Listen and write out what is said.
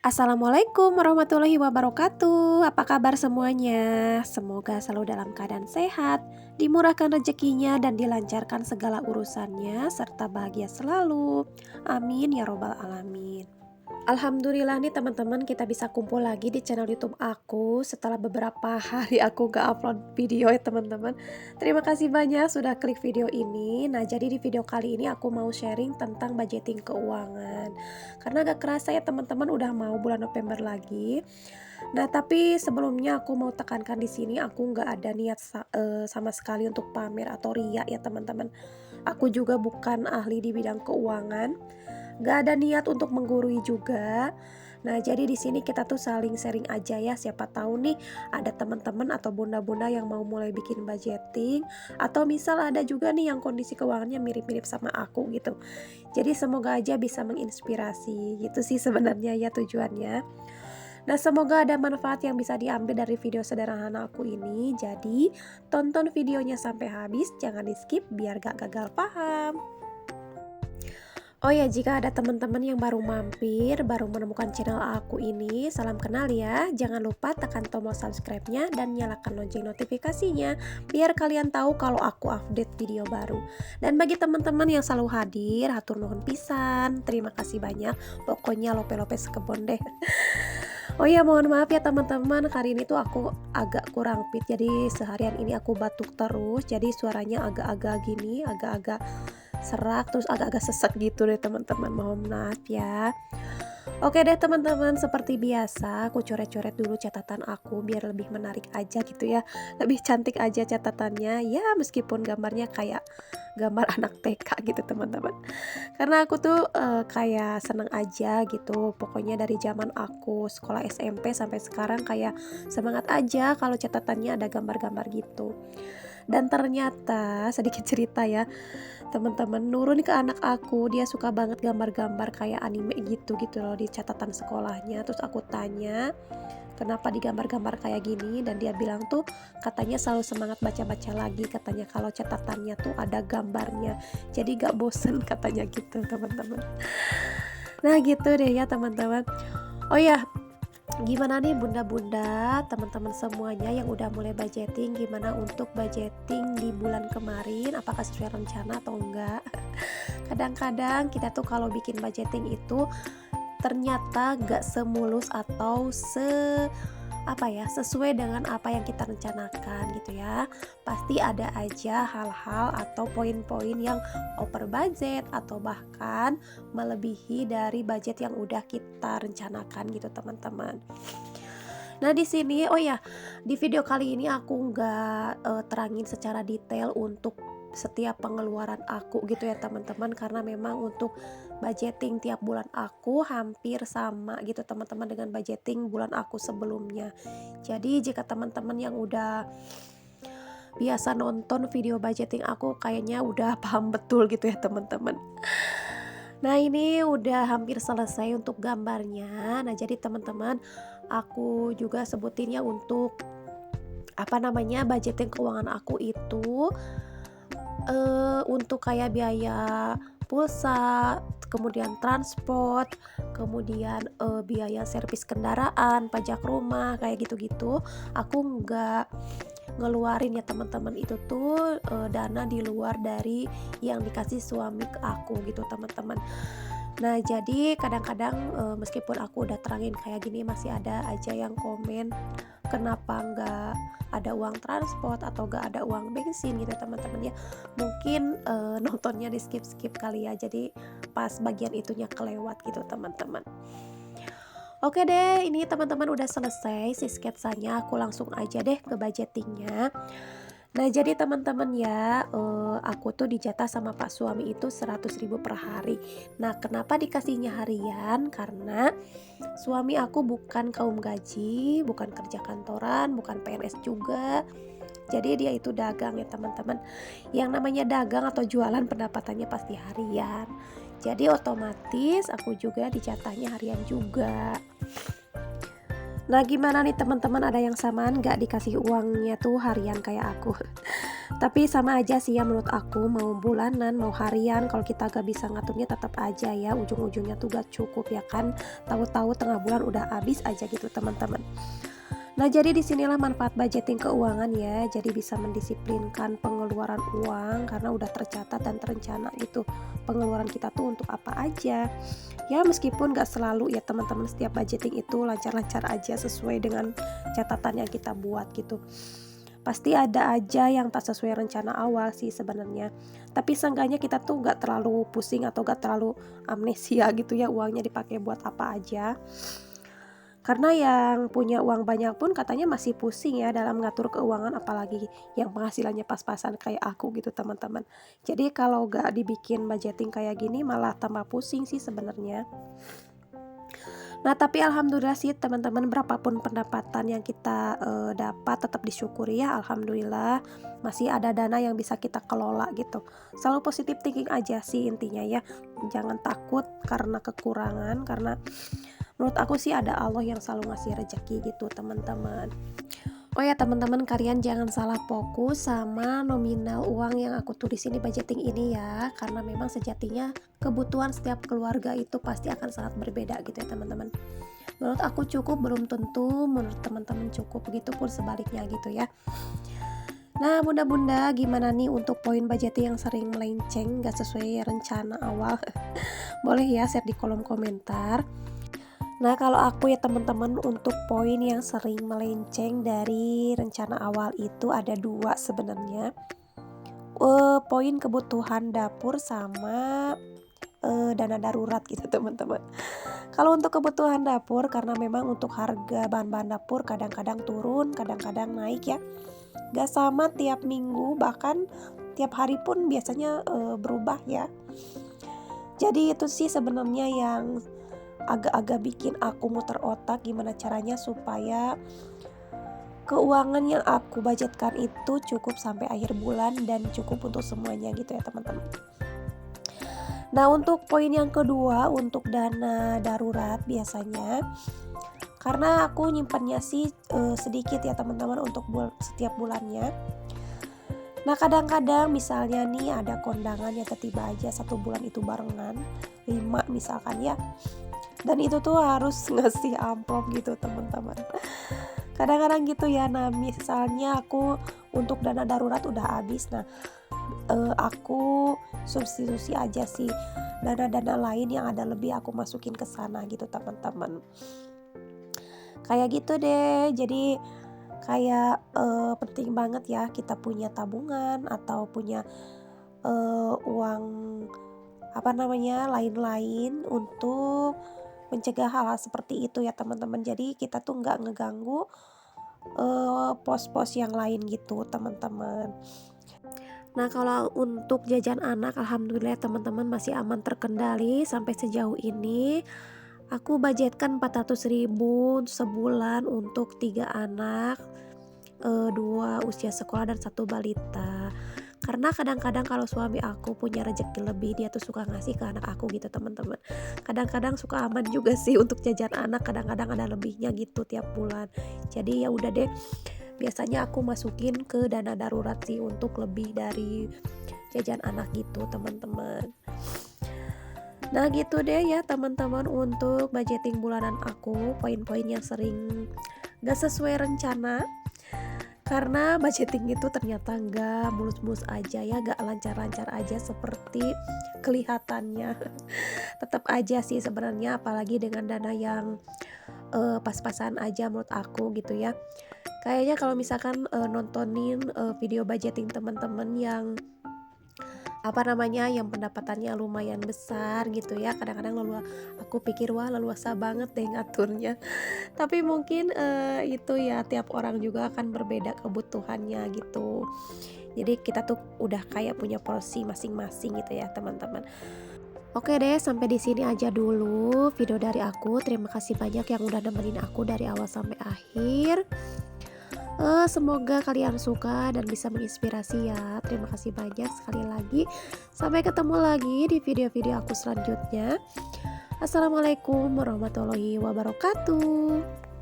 Assalamualaikum warahmatullahi wabarakatuh. Apa kabar semuanya? Semoga selalu dalam keadaan sehat, dimurahkan rezekinya dan dilancarkan segala urusannya serta bahagia selalu. Amin ya robbal alamin. Alhamdulillah nih teman-teman, kita bisa kumpul lagi di channel YouTube aku setelah beberapa hari aku gak upload video ya teman-teman. Terima kasih banyak sudah klik video ini. Nah, jadi di video kali ini aku mau sharing tentang budgeting keuangan. Karena gak kerasa ya teman-teman, udah mau bulan November lagi. Nah, tapi sebelumnya aku mau tekankan di sini aku nggak ada niat sama sekali untuk pamer atau riak ya teman-teman. Aku juga bukan ahli di bidang keuangan. Gak ada niat untuk menggurui juga. Nah, jadi di sini kita tuh saling sharing aja ya. Siapa tahu nih ada teman-teman atau bunda-bunda yang mau mulai bikin budgeting, atau misal ada juga nih yang kondisi keuangannya mirip-mirip sama aku gitu. Jadi semoga aja bisa menginspirasi gitu sih sebenarnya ya tujuannya. Nah, semoga ada manfaat yang bisa diambil dari video sederhana aku ini. Jadi, tonton videonya sampai habis, jangan di-skip biar gak gagal paham. Oh ya, jika ada teman-teman yang baru mampir, baru menemukan channel aku ini, salam kenal ya. Jangan lupa tekan tombol subscribe-nya dan nyalakan lonceng notifikasinya, biar kalian tahu kalau aku update video baru. Dan bagi teman-teman yang selalu hadir, hatur nuhun pisan, terima kasih banyak. Pokoknya lope-lope sekebon deh. Oh ya, mohon maaf ya teman-teman, hari ini tuh aku agak kurang fit. Jadi seharian ini aku batuk terus, jadi suaranya agak-agak gini, agak-agak serak, terus agak-agak sesek gitu deh teman-teman, mohon maaf ya. Oke deh teman-teman, seperti biasa aku coret-coret dulu catatan aku biar lebih menarik aja gitu ya, lebih cantik aja catatannya ya, meskipun gambarnya kayak gambar anak TK gitu teman-teman. Karena aku tuh kayak seneng aja gitu, pokoknya dari zaman aku sekolah SMP sampai sekarang kayak semangat aja kalau catatannya ada gambar-gambar gitu. Dan ternyata sedikit cerita ya teman-teman, nurun ke anak aku, dia suka banget gambar-gambar kayak anime gitu loh di catatan sekolahnya. Terus aku tanya kenapa digambar-gambar kayak gini, dan dia bilang tuh katanya selalu semangat baca-baca lagi, katanya kalau catatannya tuh ada gambarnya jadi gak bosen katanya gitu teman-teman. Nah gitu deh ya teman-teman. Oh ya, gimana nih bunda-bunda, teman-teman semuanya yang udah mulai budgeting, gimana untuk budgeting di bulan kemarin, apakah sesuai rencana atau enggak? Kadang-kadang kita tuh kalau bikin budgeting itu ternyata gak semulus atau sesuai dengan apa yang kita rencanakan gitu ya. Pasti ada aja hal-hal atau poin-poin yang over budget atau bahkan melebihi dari budget yang udah kita rencanakan gitu teman-teman. Nah di sini, oh ya, di video kali ini aku nggak terangin secara detail untuk setiap pengeluaran aku gitu ya teman-teman, karena memang untuk budgeting tiap bulan aku hampir sama gitu teman-teman dengan budgeting bulan aku sebelumnya. Jadi jika teman-teman yang udah biasa nonton video budgeting aku kayaknya udah paham betul gitu ya teman-teman. Nah ini udah hampir selesai untuk gambarnya. Nah jadi teman-teman, aku juga sebutinnya untuk budgeting keuangan aku itu untuk kayak biaya pulsa, kemudian transport, kemudian biaya servis kendaraan, pajak rumah, kayak gitu-gitu. Aku nggak ngeluarin ya teman-teman, itu tuh dana di luar dari yang dikasih suami ke aku gitu teman-teman. Nah jadi kadang-kadang meskipun aku udah terangin kayak gini, masih ada aja yang komen kenapa nggak ada uang transport atau nggak ada uang bensin gitu teman-teman ya. Mungkin nontonnya di skip-skip kali ya, jadi pas bagian itunya kelewat gitu teman-teman. Oke deh, ini teman-teman udah selesai si sketsanya, aku langsung aja deh ke budgetingnya. Nah jadi teman-teman ya, aku tuh dijatah sama pak suami itu 100.000 per hari. Nah kenapa dikasihnya harian? Karena suami aku bukan kaum gaji, bukan kerja kantoran, bukan PNS juga. Jadi dia itu dagang ya teman-teman. Yang namanya dagang atau jualan pendapatannya pasti harian. Jadi otomatis aku juga dijatahnya harian juga. Nah gimana nih teman-teman, ada yang samaan nggak dikasih uangnya tuh harian kayak aku? Tapi sama aja sih ya menurut aku, mau bulanan, mau harian, kalau kita gak bisa ngaturnya tetap aja ya ujung-ujungnya tuh gak cukup ya kan. Tahu-tahu tengah bulan udah habis aja gitu teman-teman. Nah, jadi disinilah manfaat budgeting keuangan ya. Jadi bisa mendisiplinkan pengeluaran uang karena udah tercatat dan terencana gitu. Pengeluaran kita tuh untuk apa aja. Ya meskipun gak selalu ya teman-teman, setiap budgeting itu lancar-lancar aja sesuai dengan catatan yang kita buat gitu. Pasti ada aja yang tak sesuai rencana awal sih sebenarnya. Tapi seenggaknya kita tuh gak terlalu pusing atau gak terlalu amnesia gitu ya uangnya dipakai buat apa aja. Karena yang punya uang banyak pun katanya masih pusing ya dalam ngatur keuangan, apalagi yang penghasilannya pas-pasan kayak aku gitu teman-teman. Jadi kalau gak dibikin budgeting kayak gini malah tambah pusing sih sebenarnya. Nah, tapi alhamdulillah sih teman-teman, berapapun pendapatan yang kita dapat tetap disyukuri ya, alhamdulillah masih ada dana yang bisa kita kelola gitu. Selalu positif thinking aja sih intinya ya. Jangan takut karena kekurangan, karena menurut aku sih ada Allah yang selalu ngasih rezeki gitu teman-teman. Oh ya teman-teman, kalian jangan salah fokus sama nominal uang yang aku tulis ini budgeting ini ya, karena memang sejatinya kebutuhan setiap keluarga itu pasti akan sangat berbeda gitu ya teman-teman. Menurut aku cukup belum tentu menurut teman-teman cukup, begitu pun sebaliknya gitu ya. Nah bunda-bunda, gimana nih untuk poin budgeting yang sering melenceng gak sesuai rencana awal? Boleh ya share di kolom komentar. Nah kalau aku ya teman-teman, untuk poin yang sering melenceng dari rencana awal itu ada dua sebenarnya. Poin kebutuhan dapur sama dana darurat gitu teman-teman. Kalau untuk kebutuhan dapur, karena memang untuk harga bahan-bahan dapur kadang-kadang turun, kadang-kadang naik ya. Gak sama tiap minggu, bahkan tiap hari pun biasanya berubah ya. Jadi itu sih sebenarnya yang agak-agak bikin aku muter otak, gimana caranya supaya keuangan yang aku budgetkan itu cukup sampai akhir bulan dan cukup untuk semuanya gitu ya teman-teman. Nah untuk poin yang kedua, untuk dana darurat biasanya, karena aku nyimpannya sih sedikit ya teman-teman untuk setiap bulannya. Nah kadang-kadang misalnya nih ada kondangan yang tiba aja satu bulan itu barengan 5 misalkan ya, dan itu tuh harus ngasih amplop gitu teman-teman. Kadang-kadang gitu ya. Nah misalnya aku untuk dana darurat udah habis, nah aku substitusi aja sih dana-dana lain yang ada lebih, aku masukin ke sana gitu teman-teman. Kayak gitu deh. Jadi kayak penting banget ya kita punya tabungan atau punya uang lain-lain untuk mencegah hal-hal seperti itu ya teman-teman. Jadi kita tuh nggak ngeganggu pos-pos yang lain gitu teman-teman. Nah kalau untuk jajan anak, alhamdulillah teman-teman masih aman terkendali sampai sejauh ini. Aku budgetkan 400.000 sebulan untuk 3 anak, 2 usia sekolah dan 1 balita. Karena kadang-kadang kalau suami aku punya rezeki lebih, dia tuh suka ngasih ke anak aku gitu teman-teman. Kadang-kadang suka aman juga sih untuk jajan anak, kadang-kadang ada lebihnya gitu tiap bulan. Jadi ya udah deh, biasanya aku masukin ke dana darurat sih untuk lebih dari jajan anak gitu teman-teman. Nah gitu deh ya teman-teman untuk budgeting bulanan aku, poin-poin yang sering gak sesuai rencana. Karena budgeting itu ternyata gak mulus-mulus aja ya, gak lancar-lancar aja seperti kelihatannya. Tetap aja sih sebenarnya, apalagi dengan dana yang pas-pasan aja menurut aku gitu ya. Kayaknya kalau misalkan nontonin video budgeting teman-teman yang yang pendapatannya lumayan besar gitu ya, kadang-kadang aku pikir wah leluasa banget deh ngaturnya. Tapi mungkin itu ya tiap orang juga akan berbeda kebutuhannya gitu. Jadi kita tuh udah kayak punya porsi masing-masing gitu ya teman-teman. Oke deh, sampai di sini aja dulu video dari aku. Terima kasih banyak yang udah nemenin aku dari awal sampai akhir. Semoga kalian suka dan bisa menginspirasi ya. Terima kasih banyak sekali lagi. Sampai ketemu lagi di video-video aku selanjutnya. Assalamualaikum warahmatullahi wabarakatuh.